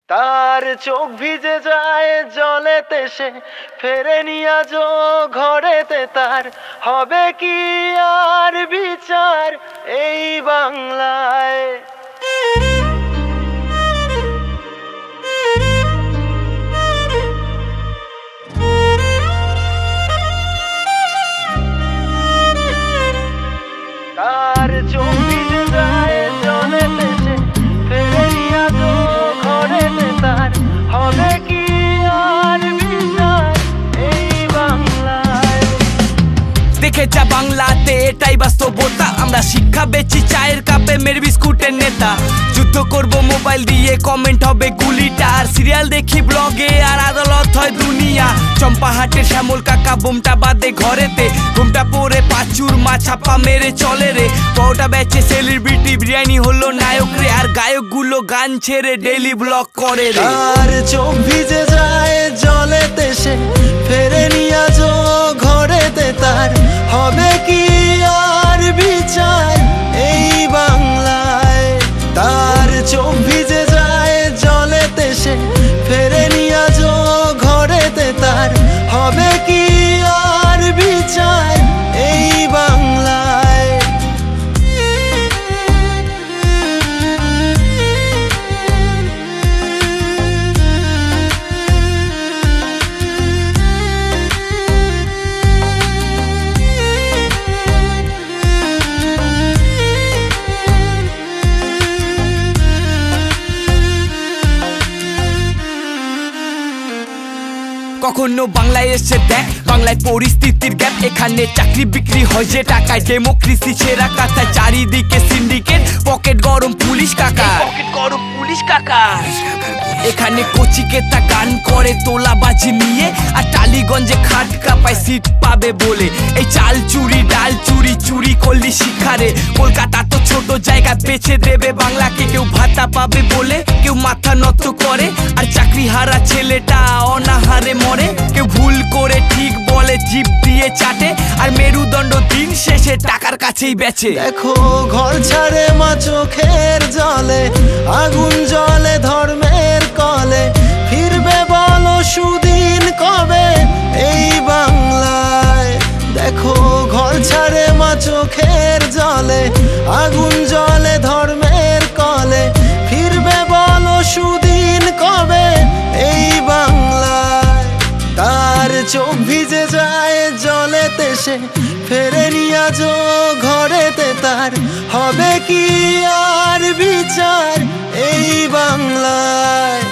তার চোখ ভিজে যায় জলেতে, সে ফেরেনি আজও ঘরেতে। তার হবে কি আর বিচার এই বাংলায়? তার চোখ ভিজে যায় জলেতে, সে ফেরেনি আজও ঘরেতে। তার হবে কি আর বিচার এই বাংলায়? দেখে যা বাংলাতে এটাই বাস্তবতা। আমরা শিক্ষা বেচি চায়ের কাপে, মের বিস্কুটের নেতা। যুদ্ধ করব মোবাইল দিয়ে, কমেন্ট হবে গুলিটা। আর সিরিয়াল দেখি ব্লগে, আর আদালত হয় দুনিয়া। চম্পাহাটের শ্যামল কাকা বোমটা বাদে ঘরেতে, ঘুমটা পরে পাচুর মা ছাপা মেরে চলে রে। পরোটা বেচে সেলিব্রিটি, বিরিয়ানি হলো নায়ক রে। আর গায়কগুলো গান ছেড়ে ডেইলি ব্লগ করে রে। তার চোখ ভিজে যায় জলেতে, সে ফেরেনি আজও ঘরেতে। তার হবে কি আর বিচার এই বাংলায়? তার চোখ ভিজে যায় জলেতে, সে ফেরেনি আজও ঘরেতে। তার হবে কি আর বিচার এই বাংলায়? কখনো বাংলায় এসে দেখ বাংলায় পরিস্থিতির গ্যাপ। এখানে চাকরি বিক্রি হয় যে টাকায়, ডেমোক্রেসি সেরা কাতায়। চারিদিকে সিন্ডিকেট, পকেট গরম পুলিশ কাকা, পকেট গরম পুলিশ কাকা। এখানে কচিকেতা গান করে তোলাবাজি নিয়ে, আর টালিগঞ্জে খাট কাপায় সিট পাবে বলে। এই চাল চুরি ডাল চুরি, চুরি করলি শিখারে। কলকাতা তো ছোট জায়গা, বেছে দেবে বাংলাকে। কেউ ভাতা পাবে বলে কেউ মাথা নত করে, আর চাকরি হারা ছেলেটা অনাহারে মরে। কেউ ভুল করে ঠিক বলে, জিভ দিয়ে চাটে। আর মেরুদণ্ড দিন শেষে টাকার কাছেই বেচে। দেখো ঘর ছাড়ে মা চোখের জলে, আগুন জলে ধর্মের কলে। ফিরবে বলো সুদিন কবে এই বাংলায়? দেখো ঘর ছাড়ে মা চোখের জলে, আগুন জলে ধর্মের কলে। ফিরবে বলো সুদিন কবে এই বাংলায়? তার চোখ ভিজে যায় জলেতে, সে ফেরেনি আজও ঘরেতে। তার হবে কি আর বিচার এই বাংলায়?